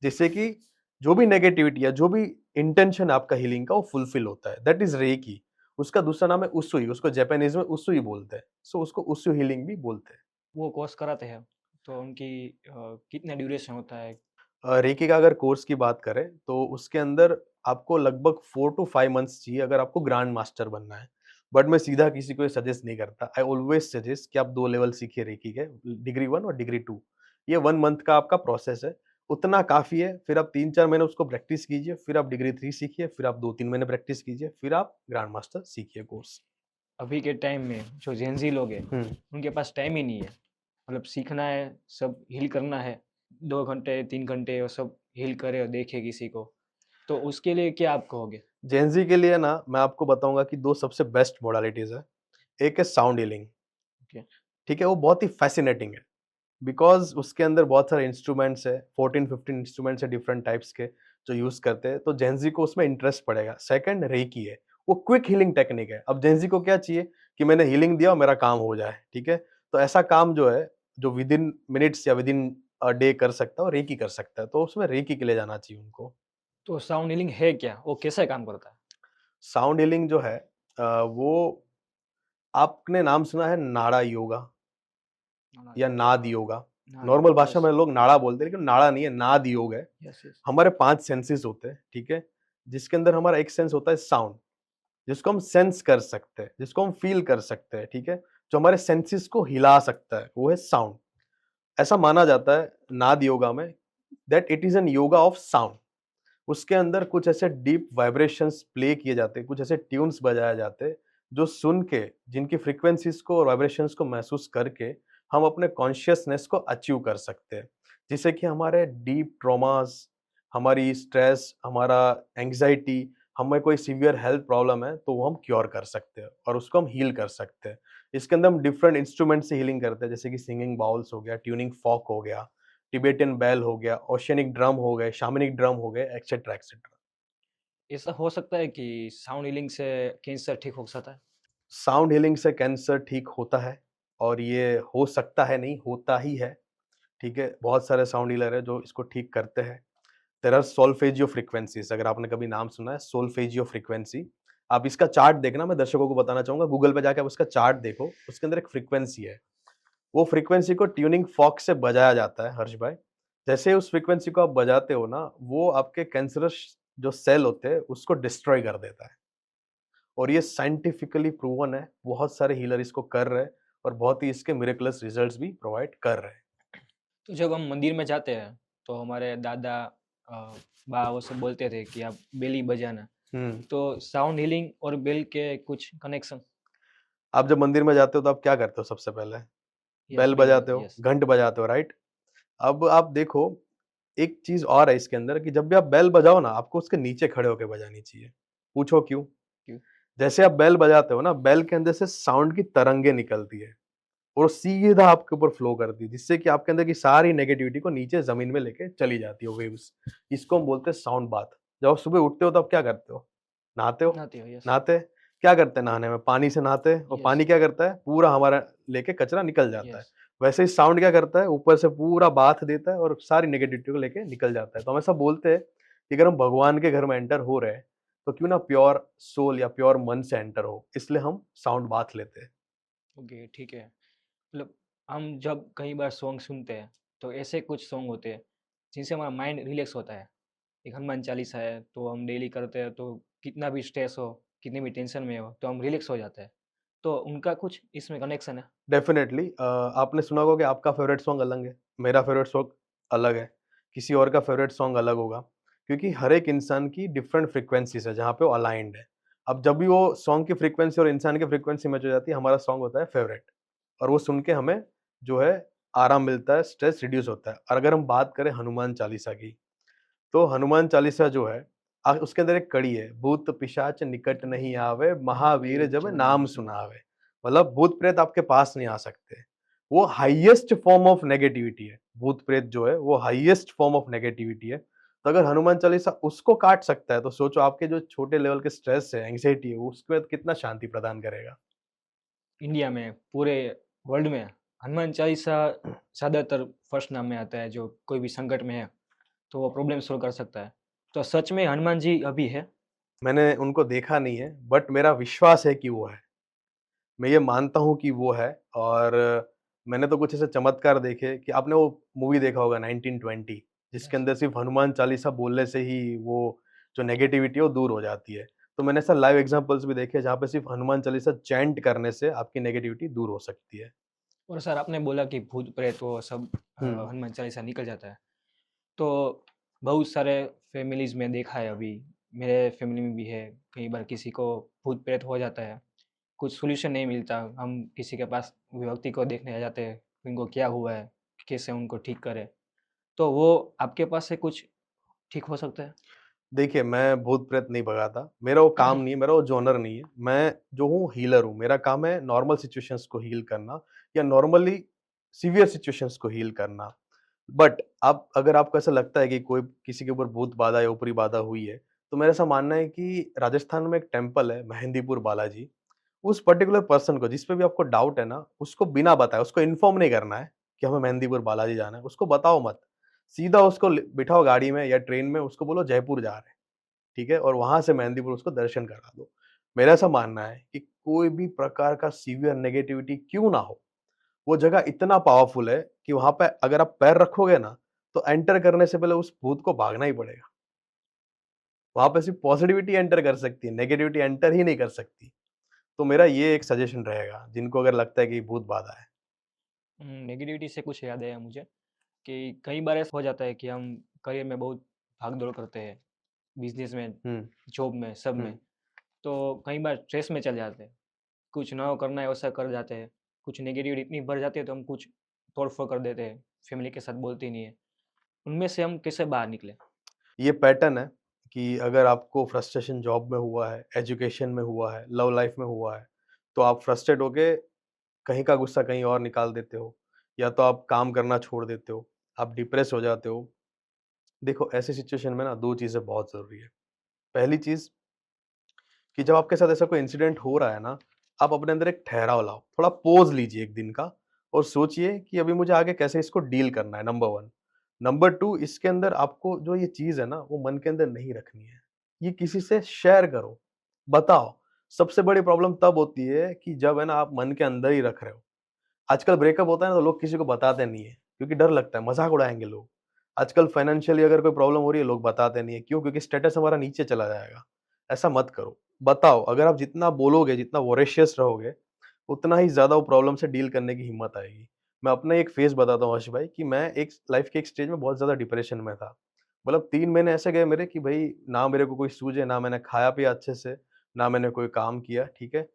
जिससे कि जो भी नेगेटिविटी या जो भी इंटेंशन आपका हीलिंग का वो फुलफिल होता है। That is reiki. उसका दूसरा नाम है उसुई, उसको जापानीज़ में उसुई बोलते हैं। सो उसको उसु हीलिंग भी बोलते हैं। वो कोर्स कराते हैं, तो उनकी कितना ड्यूरेशन होता है? रेकी का अगर कोर्स की बात करें तो उसके अंदर आपको लगभग 4 टू 5 मंथ्स चाहिए अगर आपको ग्रैंड मास्टर बनना है। बट मैं सीधा किसी को ये सजेस्ट नहीं करता। आई ऑलवेज़ सजेस्ट कि आप 2 लेवल सीखिए रेकी के, डिग्री 1 और डिग्री 2। ये 1 मंथ का आपका प्रोसेस है, उतना काफ़ी है। फिर आप 3-4 महीने उसको प्रैक्टिस कीजिए, फिर आप डिग्री 3 सीखिए, फिर आप 2-3 महीने प्रैक्टिस कीजिए, फिर आप ग्रैंड मास्टर सीखिए कोर्स। अभी के टाइम में जो जेनजी लोग हैं, हुँ। उनके पास टाइम ही नहीं है। मतलब सीखना है, सब हील करना है, 2 घंटे 3 घंटे वो सब हील करे और देखे किसी को, तो उसके लिए क्या आप कहोगे? जेन ज़ी के लिए ना मैं आपको बताऊँगा कि 2 सबसे बेस्ट मोडालिटीज़ है। एक है साउंड हीलिंग, ओके। ठीक है? वो बहुत ही फ़ैसिनेटिंग है। बिकॉज़ उसके अंदर बहुत सारे इंस्ट्रूमेंट्स हैं, 14-15 इंस्ट्रूमेंट्स हैं डिफरेंट टाइप्स के जो यूज़ करते हैं, तो जेन ज़ी को उसमें इंटरेस्ट पड़ेगा। सेकंड रेकी है, वो क्विक हीलिंग टेक्निक है। अब जेन ज़ी को क्या चाहिए कि मैंने हीलिंग दिया और मेरा काम हो जाए, ठीक है? तो ऐसा काम जो है, जो विदिन मिनट्स या विदिन अ डे कर सकता है, वो रेकी कर सकता है, तो उसमें रेकी के लिए जाना चाहिए उनको। तो साउंड हीलिंग है क्या? वो कैसे काम करता है? साउंड हीलिंग जो है वो आपने नाम सुना है नाड़ा योगा नाड़ा या योगा, नाद हाँ। योगा? हाँ, नॉर्मल भाषा यस, में लोग नाड़ा बोलते हैं, लेकिन नाड़ा नहीं है, नाद योग है। Yes, yes. हमारे 5 सेंसेस होते हैं, ठीक है? जिसके अंदर हमारा एक सेंस होता है साउंड, जिसको हम सेंस कर सकते हैं, जिसको हम फ़ील कर सकते हैं, ठीक है? जो हमारे सेंसेस को हिला सकता है, वो है साउंड। ऐसा माना जाता है नाद योगा में that it is an yoga of sound. उसके अंदर कुछ ऐसे डीप वाइब्रेशंस प्ले किए जाते हैं, कुछ ऐसे ट्यून्स बजाए जाते हैं, जो सुन के, जिनकी फ्रीक्वेंसीज़ को और वाइब्रेशंस को महसूस करके, हम अपने कॉन्शियसनेस को अचीव कर सकते हैं। जिससे कि हमारे डीप ट्रॉमास, हमारी स्ट्रेस, हमारा एंग्ज़ायटी, हमें कोई सीवियर हेल्थ प्रॉब्लम है, तो वो हम क्योर कर सकते हैं और उसको हम हील कर सकते हैं। इसके अंदर हम डिफरेंट इंस्ट्रूमेंट से हीलिंग करते हैं, जैसे कि सिंगिंग बाउल्स हो गया, ट्यूनिंग फॉक हो गया, टिबेटियन बेल हो गया, ओशियनिक ड्रम हो गए, शामनिक ड्रम हो गए, एक्सेट्रा, एक्सेट्रा। ऐसा हो सकता है कि साउंड हीलिंग से कैंसर ठीक हो सकता है? साउंड हीलिंग से कैंसर ठीक होता है और ये हो सकता है नहीं, होता ही है, ठीक है? बहुत सारे साउंड हीलर हैं जो इसको ठीक करते हैं। देयर आर सोल्फेजियो फ्रीक्वेंसीज़, अगर आपने कभी नाम सुना है सोल्फेजियो फ्रीक्वेंसी, आप इसका चार्ट देखना, मैं दर्शकों को बताना चाहूँगा, गूगल पे जाके आप उसका चार्ट देखो, उसके अंदर एक फ्रीक्वेंसी है। वो फ्रीक्वेंसी को ट्यूनिंग फॉक से बजाया जाता है हर्ष भाई। जैसे उस फ्रीक्वेंसी को आप बजाते हो ना, वो आपके कैंसरस जो सेल होते हैं, उसको डिस्ट्रॉय कर देता है। और ये साइंटिफिकली प्रूवन है, बहुत सारे हीलर इसको कर रहे हैं और बहुत ही इसके मिरेकलस रिजल्ट्स भी प्रोवाइड कर रहे हैं। तो जब हम मंदिर में जाते हैं, तो हमारे दादा बा वो सब बोलते थे कि आप बेली बजाना, हुँ। तो साउंड हीलिंग और बेल के कुछ कनेक्शन? आप जब मंदिर में जाते हो तो आप क्या करते हो सबसे पहले? यस, बेल बेल बजाते बजा, हो, यस। घंट बजाते हो, राइट? अब आप देखो, एक चीज़ और है इसके अंदर कि जब भी आप बेल बजाओ ना, आपको उसके नीचे खड़े होके बजानी चाहिए। पूछो क्यों? क्यों? जैसे आप बेल बजाते हो ना, बेल के अंदर से साउंड की तरंगे निकलती है और वो सीधा आपके ऊपर फ्लो करती है, जिससे कि आपके अंदर की सारी नेगेटिविटी को नीचे ज़मीन में लेके चली जाती है वेव्स। इसको हम बोलते हैं साउंड बाथ। जब आप सुबह उठते हो तो आप क्या करते हो? नहाते हो? नहाते हो, यस। नहाते क्या करते हैं नहाने में? पानी से नहाते हैं और यस। पानी क्या करता है? पूरा हमारा लेके कचरा निकल जाता है। यस। वैसे ही साउंड क्या करता है? ऊपर से पूरा बाथ देता है और सारी नेगेटिविटी को लेके निकल जाता है। तो हम ऐसा बोलते हैं कि अगर हम भगवान के घर में एंटर हो रहे हैं, तो क्यों ना प्योर सोल या प्योर मन से एंटर हो, इसलिए हम साउंड बाथ लेते हैं। ओके, ठीक है। मतलब हम जब कई बार सॉन्ग सुनते हैं, तो ऐसे कुछ सॉन्ग होते हैं, जिनसे हमारा माइंड रिलैक्स होता है। एक हनुमान चालीसा है, तो हम डेली करते हैं, तो कितना भी स्ट्रेस हो, कितनी भी टेंशन में हो, तो हम रिलैक्स हो जाते हैं। तो उनका कुछ इसमें कनेक्शन है? डेफ़िनेटली आपने सुना होगा कि आपका फ़ेवरेट सॉन्ग अलग है, मेरा फ़ेवरेट सॉन्ग अलग है, किसी और का फ़ेवरेट सॉन्ग अलग होगा, क्योंकि हर एक इंसान की डिफरेंट फ्रीक्वेंसीज़ है जहाँ पे वो अलाइन्ड है। अब जब भी वो सॉन्ग की फ्रीक्वेंसी और इंसान की फ्रीक्वेंसी मैच हो जाती है, हमारा सॉन्ग होता है फ़ेवरेट और वो सुन के हमें जो है आराम मिलता है, स्ट्रेस रिड्यूस होता है। और अगर हम बात करें हनुमान चालीसा की, तो हनुमान चालीसा जो है उसके अंदर एक कड़ी है, भूत पिशाच निकट नहीं आवे, महावीर महावीर जब जब नाम नाम सुनावे। सुनावे। मतलब भूत प्रेत आपके पास नहीं आ सकते। वो हाईएस्ट फॉर्म ऑफ नेगेटिविटी है। भूत प्रेत जो है वो हाईएस्ट फॉर्म ऑफ नेगेटिविटी है। तो अगर हनुमान चालीसा उसको काट सकता है, तो सोचो आपके जो छोटे लेवल के स्ट्रेस है, एंग्जायटी है, वो उसके बाद कितना शांति प्रदान करेगा। इंडिया में, पूरे वर्ल्ड में हनुमान चालीसा ज़्यादातर फर्स्ट नाम में आता है, जो कोई भी संकट में है, तो वो प्रॉब्लम सॉल्व कर सकता है। तो सच में हनुमान जी अभी है? मैंने उनको देखा नहीं है, बट मेरा विश्वास है कि वो है। मैं ये मानता हूँ कि वो है और मैंने तो कुछ ऐसे चमत्कार देखे कि आपने वो मूवी देखा होगा 1920 जिसके यस। अंदर सिर्फ हनुमान चालीसा बोलने से ही वो जो नेगेटिविटी है वो दूर हो जाती है। तो मैंने ऐसा लाइव एग्ज़ाम्पल्स भी देखे जहाँ पे सिर्फ हनुमान चालीसा चैंट करने से आपकी नेगेटिविटी दूर हो सकती है। और सर, आपने बोला कि भूत प्रेत वो सब हुँ, हनुमान चालीसा निकल जाता है। तो बहुत सारे फैमिलीज़ में देखा है अभी, मेरे फैमिली में भी है, कई बार किसी को भूत प्रेत हो जाता है, कुछ सॉल्यूशन नहीं मिलता, हम किसी के पास व्यक्ति को देखने आ जाते हैं, उनको क्या हुआ है, कैसे उनको ठीक करें। तो वो आपके पास से कुछ ठीक हो सकता है? देखिए मैं भूत-प्रेत नहीं भगाता, मेरा वो काम नहीं है, मेरा वो जॉनर नहीं है। मैं जो हूँ हीलर हूँ, मेरा काम है नॉर्मल सिचुएशंस को हील करना या नॉर्मली सीवियर सिचुएशंस को हील करना। बट आप अगर आपको ऐसा लगता है कि कोई किसी के ऊपर भूत बाधा या ऊपरी बाधा हुई है, तो मेरा ऐसा मानना है कि राजस्थान में एक टेम्पल है मेहंदीपुर बालाजी, उस पर्टिकुलर पर्सन को जिस पे भी आपको डाउट है ना, उसको बिना बताए उसको इन्फॉर्म नहीं करना है कि हमें मेहंदीपुर बालाजी जाना है, उसको बताओ मत। सीधा उसको बिठाओ गाड़ी में या ट्रेन में, उसको बोलो जयपुर जा रहे हैं, ठीक है? और वहाँ से मेहंदीपुर उसको दर्शन करा दो। मेरा ऐसा मानना है कि कोई भी प्रकार का सीवियर नेगेटिविटी क्यों ना हो, वो जगह इतना पावरफुल है कि वहाँ पे अगर आप पैर रखोगे ना, तो एंटर करने से पहले उस भूत को भागना ही पड़ेगा। वहाँ पे सिर्फ पॉजिटिविटी एंटर कर सकती है, नेगेटिविटी एंटर ही नहीं कर सकती। तो मेरा ये एक सजेशन रहेगा, जिनको अगर लगता है कि भूत बाधा है। नेगेटिविटी से कुछ याद आया मुझे कि कई बार ऐसा हो जाता है कि हम करियर में बहुत भाग-दौड़ करते हैं, बिज़नेस में, हुँ, जॉब में, सब में। हुँ। तो कई बार स्ट्रेस में चले जाते हैं, कुछ नया करना है वैसा कर जाते हैं, कुछ नेगेटिविटी इतनी बढ़ जाती है तो हम कुछ तोड़-फोड़ कर देते हैं, फैमिली के साथ बोलते ही नहीं है। उनमें से हम कैसे बाहर निकलें? ये पैटर्न है कि अगर आपको फ्रस्ट्रेशन जॉब में हुआ है, एजुकेशन में हुआ है, लव लाइफ में हुआ है, तो आप फ्रस्ट्रेट होके कहीं का गुस्सा कहीं और निकाल देते हो या तो आप काम करना छोड़ देते हो, आप डिप्रेस हो जाते हो। देखो ऐसी सिचुएशन में ना 2 चीज़ें बहुत ज़रूरी है। पहली चीज़ कि जब आपके साथ ऐसा कोई इंसिडेंट हो रहा है ना, आप अपने अंदर एक ठहराव लाओ, थोड़ा पॉज़ लीजिए 1 दिन का और सोचिए कि अभी मुझे आगे कैसे इसको डील करना है, नंबर 1। नंबर 2 इसके अंदर आपको जो ये चीज़ है ना, वो मन के अंदर नहीं रखनी है। ये किसी से शेयर करो, बताओ। सबसे बड़ी प्रॉब्लम तब होती है कि जब है ना आप मन के अंदर ही रख रहे हो। आजकल ब्रेकअप होता है ना तो लोग किसी को बताते नहीं है, क्योंकि डर लगता है, मज़ाक उड़ाएँगे लोग। आजकल फाइनेंशियली अगर कोई प्रॉब्लम हो रही है, लोग बताते नहीं है, क्यों? क्योंकि स्टेटस हमारा नीचे चला जाएगा। ऐसा मत करो, बताओ, अगर आप जितना बोलोगे, जितना वोरेशियस रहोगे, उतना ही ज़्यादा वो प्रॉब्लम से डील करने की हिम्मत आएगी। मैं अपना एक फ़ेज़ बताता हूँ हर्ष भाई कि मैं एक लाइफ़ के एक स्टेज में बहुत ज़्यादा डिप्रेशन में था। मतलब 3 महीने ऐसे गए मेरे कि भई ना मेरे को कोई सूझे, ना मैंने खाया-पिया अच्छे से, ना मैंने कोई काम किया, ठीक है?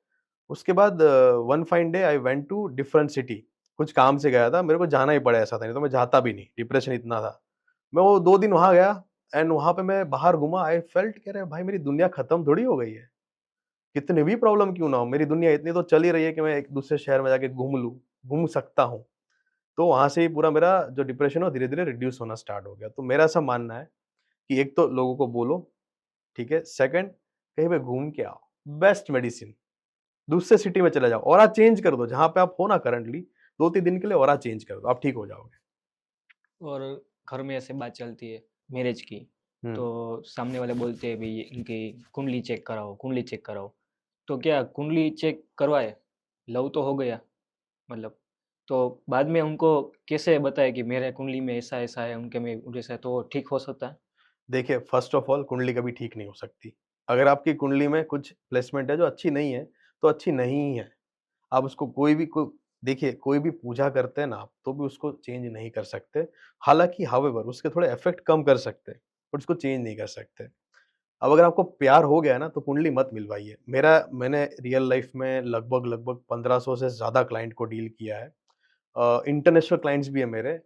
उसके बाद one fine day I went to different city कुछ काम से गया था, मेरे को जाना ही पड़ा ऐसा था, नहीं तो मैं जाता भी नहीं, डिप्रेशन इतना था। मैं वो 2 दिन वहाँ गया एंड वहाँ पे मैं बाहर घूमा, आई फेल्ट कि अरे भाई मेरी दुनिया खत्म थोड़ी हो गई है। कितनी भी प्रॉब्लम क्यों ना हो, मेरी दुनिया इतनी तो चल ही रही है कि मैं एक दूसरे शहर में जाके घूम लूँ, घूम सकता हूँ। तो वहाँ से ही पूरा मेरा जो डिप्रेशन है वो धीरे-धीरे रिड्यूस होना स्टार्ट हो गया। तो मेरा ऐसा मानना है कि एक तो लोगों को बोलो, ठीक है? सेकंड कहीं पे घूम के आओ, बेस्ट मेडिसिन। दूसरे सिटी में चले जाओ, ऑरा चेंज कर दो, जहाँ पे आप हो ना करंटली 2-3 दिन के लिए ऑरा चेंज कर दो, आप ठीक हो जाओगे। और घर में ऐसे बात चलती है मैरिज की, हुँ। तो सामने वाले बोलते हैं भाई इनकी कुंडली चेक कराओ, कुंडली चेक कराओ। तो क्या कुंडली चेक करवाए, लव तो हो गया मतलब, तो बाद में उनको कैसे बताए कि मेरे कुंडली में ऐसा ऐसा है, उनके में जैसा है, तो ठीक हो सकता है? देखिए, फर्स्ट ऑफ ऑल कुंडली कभी ठीक नहीं हो सकती। अगर आपकी कुंडली में कुछ प्लेसमेंट है जो अच्छी नहीं है, तो अच्छी नहीं ही है। आप उसको कोई भी देखिए कोई भी पूजा करते हैं ना आप, तो भी उसको चेंज नहीं कर सकते। हालाँकि हाउएवर उसके थोड़े इफ़ेक्ट कम कर सकते हैं, बट उसको चेंज नहीं कर सकते। अब अगर आपको प्यार हो गया है ना, तो कुंडली मत मिलवाइए। मैंने रियल लाइफ़ में लगभग 1500 से ज़्यादा क्लाइंट को डील किया है। इंटरनेशनल क्लाइंट्स भी हैं मेरे।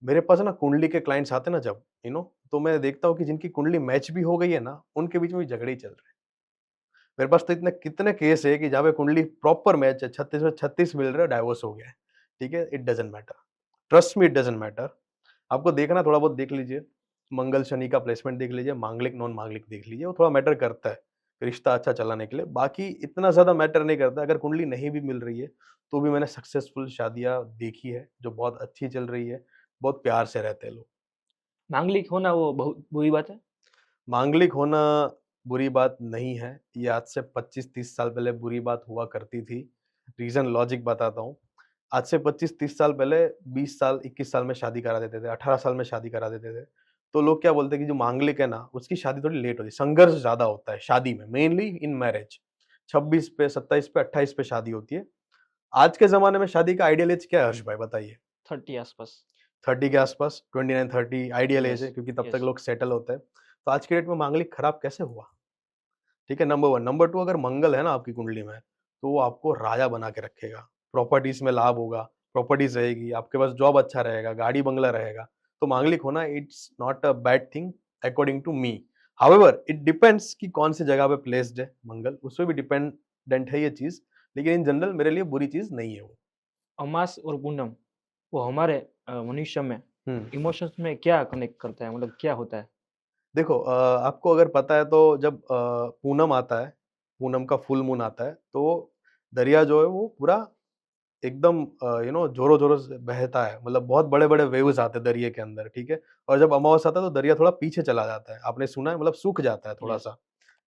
मेरे पास है ना कुंडली के क्लाइंट्स आते हैं ना जब, तो मैं देखता हूँ कि जिनकी कुंडली मैच भी हो गई है ना, उनके बीच में भी झगड़े ही चल रहे हैं। मेरे पास तो इतने कितने केस है कि जहाँ पे कुंडली प्रॉपर मैच है, 36 में 36 मिल रहे हैं, डाइवोर्स हो गया है। ठीक है? It doesn't matter. Trust me it doesn't matter. आपको देखना थोड़ा बहुत देख लीजिए। मंगल शनि का प्लेसमेंट देख लीजिए, मांगलिक, नॉन मांगलिक देख लीजिए, वो थोड़ा मैटर करता है, रिश्ता अच्छा चलाने के लिए। बाकी इतना ज़्यादा मैटर नहीं करता। अगर कुंडली नहीं भी मिल रही है, तो भी मैंने सक्सेसफुल शादियाँ देखी है, जो बहुत अच्छी चल रही है, बहुत प्यार से रहते हैं लोग। मांगलिक होना वो बहुत बुरी बात है? मांगलिक होना बुरी बात नहीं है। ये आज से 25-30 साल पहले बुरी बात हुआ करती थी। रीज़न लॉजिक बताता हूँ। आज से 25-30 साल पहले 20 साल, 21 साल में शादी करा देते थे, 18 साल में शादी करा देते थे। तो लोग क्या बोलते हैं कि जो मांगलिक है ना, उसकी शादी थोड़ी लेट होती है। संघर्ष ज़्यादा होता है शादी में, मेनली इन मैरेज। 26 पे, 27 पे, 28 पे शादी होती है। आज के ज़माने में शादी का आइडियल एज क्या है हर्ष भाई बताइए? 30 आसपास। 30 के आस-पास, 29-30 आइडियल एज यस, है क्योंकि तब तक यस। लोग सेटल होते हैं। तो आज के डेट में मांगलिक खराब कैसे हुआ? ठीक है, नंबर 1। नंबर 2, अगर मंगल है ना आपकी कुंडली में, तो वो आपको राजा बना के रखेगा। प्रॉपर्टीज़ में लाभ होगा, प्रॉपर्टीज़ रहेगी, आपके पास जॉब अच्छा रहेगा, गाड़ी-बंगला रहेगा। तो मांगलिक होना it's not a bad thing according to me. However it depends कि कौन-सी जगह पे प्लेस्ड है मंगल, उसपे भी डिपेंडेंट है ये चीज़। लेकिन इन जनरल मेरे लिए बुरी चीज़ नहीं है वो। अमास और पूनम, वो हमारे मनुष्य में हुँ। इमोशंस में क्या कनेक्ट करता है, मतलब क्या होता है? देखो आपको अगर पता है तो जब पूनम आता है, पूनम का फुल मून आता है, तो दरिया जो है वो पूरा एकदम ज़ोरों-ज़ोरों से बहता है, मतलब बहुत बड़े-बड़े वेव्स आते हैं दरिया के अंदर, ठीक है? और जब अमावस्या आता है तो दरिया थोड़ा पीछे चला जाता है, आपने सुना है मतलब सूख जाता है यस। थोड़ा-सा,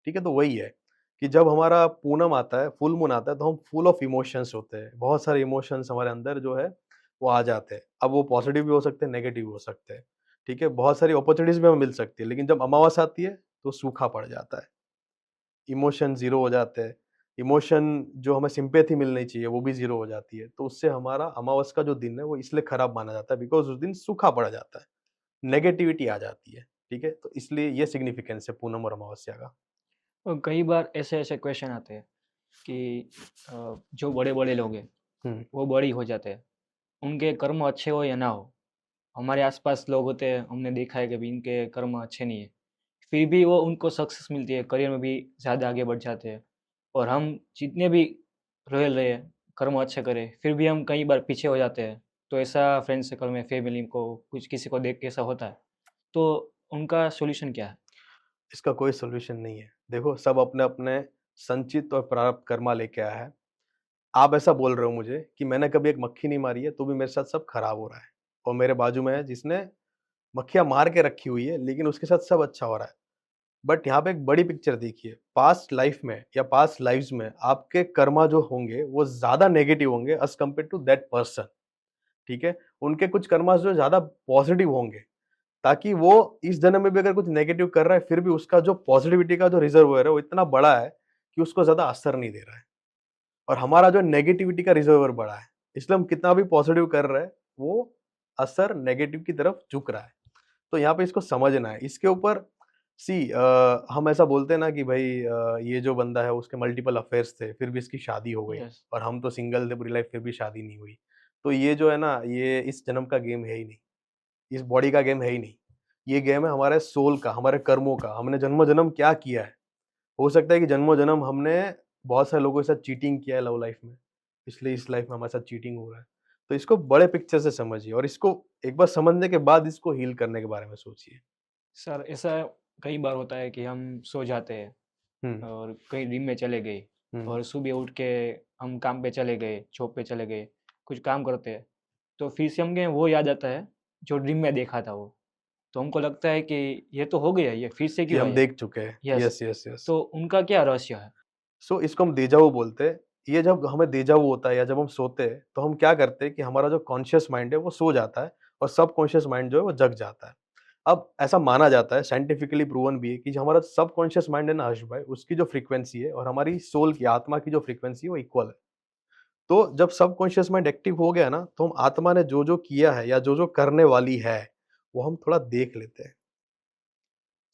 ठीक है? तो वही है कि जब हमारा पूनम आता है, फुल मून आता है तो हम फुल ऑफ इमोशंस होते हैं, बहुत सारे इमोशंस हमारे अंदर जो है वो आ जाते हैं। अब वो पॉजिटिव भी हो सकते हैं, नेगेटिव भी हो सकते हैं, ठीक है? बहुत सारी अपॉर्च्युनिटीज़ भी हमें मिल सकती है, लेकिन जब अमावस्या आती है तो सूखा पड़ जाता है। इमोशन ज़ीरो हो जाते हैं। इमोशन जो हमें सिम्पैथी मिलनी चाहिए वो भी ज़ीरो हो जाती है। तो उससे हमारा अमावस का जो दिन है वो इसलिए खराब माना जाता है बिकॉज़ उस दिन सूखा पड़ जाता है। नेगेटिविटी आ जाती है, ठीक है? तो इसलिए ये सिग्निफिकेंस है पूनम और अमावस्या का। और कई बार ऐसे-ऐसे क्वेश्चन आते हैं कि जो बड़े-बड़े लोग हैं, हुँ। वो बड़ी हो जाते हैं। उनके कर्म अच्छे हो या ना हो, हमारे आस-पास लोग होते हैं, हमने देखा है कि भी इनके कर्म अच्छे नहीं है। फिर भी वो उनको सक्सेस मिलती है, करियर में भी ज़्यादा आगे बढ़ जाते हैं। और हम जितने भी रॉयल रहे, कर्म अच्छे करें, फिर भी हम कई बार पीछे हो जाते हैं। तो ऐसा फ्रेंड सर्कल में, फैमिली को, कुछ किसी को देख के ऐसा होता है। तो उनका सॉल्यूशन क्या है? इसका कोई सॉल्यूशन नहीं है। देखो सब अपने-अपने संचित और प्रारब्ध कर्मा लेके आया है। आप ऐसा बोल रहे हो मुझे कि मैंने कभी एक मक्खी नहीं मारी है, तो भी मेरे साथ सब खराब हो रहा है। और मेरे बाजू में है जिसने मक्खियाँ मार के रखी हुई है, लेकिन उसके साथ सब अच्छा हो रहा है। बट यहाँ पे एक बड़ी पिक्चर देखिए, पास्ट लाइफ में या पास्ट लाइव्स में आपके कर्मा जो होंगे, वो ज़्यादा नेगेटिव होंगे as compare to that person, ठीक है? उनके कुछ कर्मा जो ज़्यादा पॉज़िटिव होंगे, ताकि वो इस जन्म में भी अगर कुछ नेगेटिव कर रहा है, फिर भी उसका जो पॉज़िटिविटी का जो रिज़र्वोयर है, वो इतना बड़ा है कि उसको ज़्यादा असर नहीं दे रहा है। और हमारा जो नेगेटिविटी का रिज़र्वोयर बड़ा है, इसलिए हम कितना भी पॉज़िटिव कर रहे हैं, वो असर नेगेटिव की तरफ झुक रहा है। तो यहाँ पे इसको समझना है। इसके ऊपर हम ऐसा बोलते हैं ना कि भाई ये जो बंदा है उसके मल्टीपल अफेयर्स थे, फिर भी इसकी शादी हो गई यस। और हम तो सिंगल थे पूरी लाइफ फिर भी शादी नहीं हुई। तो ये जो है ना, ये इस जन्म का गेम है ही नहीं, इस बॉडी का गेम है ही नहीं। ये गेम है हमारे सोल का, हमारे कर्मों का, हमने जन्मों-जन्म क्या किया है। हो सकता है कि जन्मों-जन्म हमने बहुत सारे लोगों के साथ चीटिंग किया है लव लाइफ में, इसलिए इस लाइफ में हमारे साथ चीटिंग हो रहा है। तो इसको बड़े पिक्चर से समझिए और इसको एक बार समझने के बाद इसको हील करने के बारे में सोचिए। सर ऐसा कई बार होता है कि हम सो जाते हैं हुँ, और कहीं ड्रीम में चले गए हुँ। और सुबह उठ के हम काम पे चले गए, जॉब पे चले गए, कुछ काम करते हैं, तो फिर से हमें वो याद आता है जो ड्रीम में देखा था वो। तो हमको लगता है कि ये तो हो गया, ये फिर से ये क्यों हम आया? देख चुके हैं। Yes, yes, yes, yes. तो उनका क्या रहस्य है? सो इसको हम डेजा वू बोलते हैं। ये जब हमें डेजा वू होता है या जब हम सोते हैं, तो हम क्या करते हैं कि हमारा जो कॉन्शियस माइंड है वो सो जाता है और सबकॉन्शियस माइंड जो है वो जग जाता है। अब ऐसा माना जाता है, साइंटिफिकली प्रूवन भी है कि जो हमारा सबकॉन्शियस माइंड है ना हर्ष भाई, उसकी जो फ्रीक्वेंसी है और हमारी सोल की, आत्मा की जो फ्रीक्वेंसी है वो इक्वल है। तो जब सबकॉन्शियस माइंड एक्टिव हो गया ना, तो हम आत्मा ने जो-जो किया है या जो-जो करने वाली है, वो हम थोड़ा देख लेते हैं।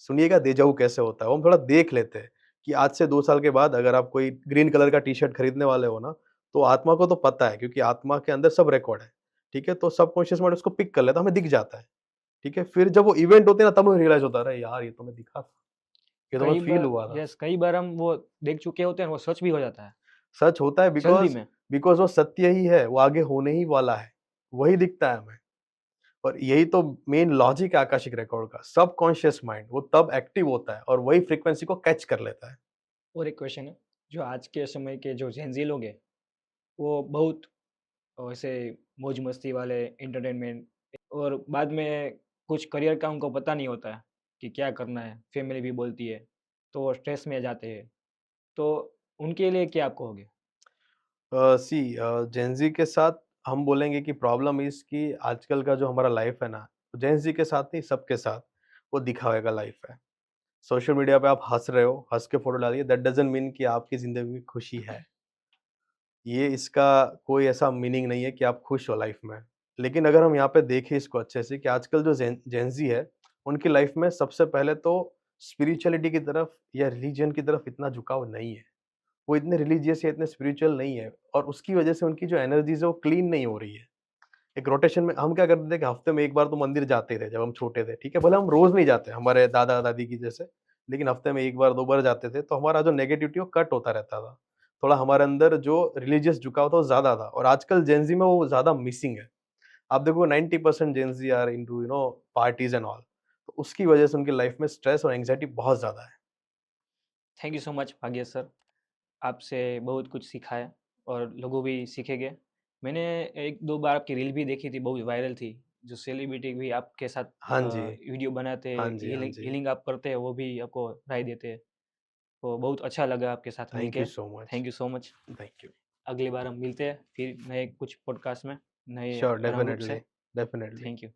सुनिएगा डेजा वू कैसे होता है, वो हम थोड़ा देख लेते हैं कि आज से 2 साल के बाद अगर आप कोई ग्रीन कलर का टी-शर्ट खरीदने वाले हो ना, तो आत्मा को तो पता है क्योंकि आत्मा के अंदर सब रिकॉर्ड है, ठीक है? तो सबकॉन्शियस माइंड उसको पिक कर लेता है, हमें दिख जाता है, ठीक है? फिर जब वो इवेंट होते हैं ना, तब हमें रियलाइज़ होता है, अरे यार! ये तो मैं दिखा था, ये तो हमें कई फ़ील बार हुआ था। यस, कई बार हम वो देख चुके होते हैं और वो सच भी हो जाता है, सच होता है जल्दी बिकॉज़ में। बिकॉज़ वो सत्य ही है, वो आगे होने ही वाला है, वही दिखता है हमें। और यही तो मेन लॉजिक है आकाशिक रिकॉर्ड का, सबकॉन्शियस माइंड वो तब एक्टिव होता है और वही फ्रीक्वेंसी को कैच कर लेता है। और एक क्वेश्चन है, जो आज के समय के जो जेन ज़ी लोग हैं, वो बहुत ऐसे मौज-मस्ती वाले एंटरटेनमेंट और बाद में कुछ करियर का उनको पता नहीं होता है कि क्या करना है, फैमिली भी बोलती है, तो वो स्ट्रेस में जाते हैं। तो उनके लिए क्या आप कहोगे? जेन ज़ी के साथ हम बोलेंगे कि प्रॉब्लम इज़ कि आजकल का जो हमारा लाइफ है ना, जेन ज़ी के साथ नहीं सबके साथ, वो दिखावे का लाइफ है। सोशल मीडिया पे आप हँस रहे हो, हँस के फ़ोटो डालिए दैट डज़न्ट मीन कि आपकी ज़िंदगी में खुशी है। ये इसका कोई ऐसा मीनिंग नहीं है कि आप खुश हो लाइफ में। लेकिन अगर हम यहाँ पे देखें इसको अच्छे से कि आजकल जो जेन ज़ी है, उनकी लाइफ में सबसे पहले तो स्पिरिचुअलिटी की तरफ या रिलीजन की तरफ इतना झुकाव नहीं है। वो इतने रिलीजियस या इतने स्पिरिचुअल नहीं है और उसकी वजह से उनकी जो एनर्जीज़ है वो क्लीन नहीं हो रही है। एक रोटेशन में हम क्या करते थे कि हफ्ते में 1 बार तो मंदिर जाते ही थे जब हम छोटे थे, ठीक है? भले हम रोज़ नहीं जाते हमारे दादा-दादी की जैसे, लेकिन हफ्ते में 1 बार 2 बार जाते थे, तो हमारा जो नेगेटिविटी वो कट होता रहता था। थोड़ा हमारे अंदर जो रिलीजियस झुकाव था वो ज़्यादा था और आजकल जेन ज़ी में वो ज़्यादा मिसिंग है। आप देखोगे 90% Gen Z are into parties and all. तो उसकी वजह से उनकी लाइफ में स्ट्रेस और एंग्ज़ायटी बहुत ज़्यादा है। Thank you so much Bhagyesh sir. आपसे बहुत कुछ सीखा है और लोगों भी सीखेंगे। मैंने 1-2 बार आपकी रील भी देखी थी, बहुत वायरल थी, जो सेलिब्रिटी भी आपके साथ हाँ जी। वीडियो बनाते हैं, हाँ जी, हाँ जी। हीलिंग आप करते हैं, वो भी आपको राय देते हैं। तो बहुत अच्छा लगा आपके साथ थैंक मिलके। You so much. Thank you so much. Thank you. अगली बार हम मिलते हैं फिर नए कुछ पॉडकास्ट में, नए श्योर रूप से। Definitely, definitely. Thank you.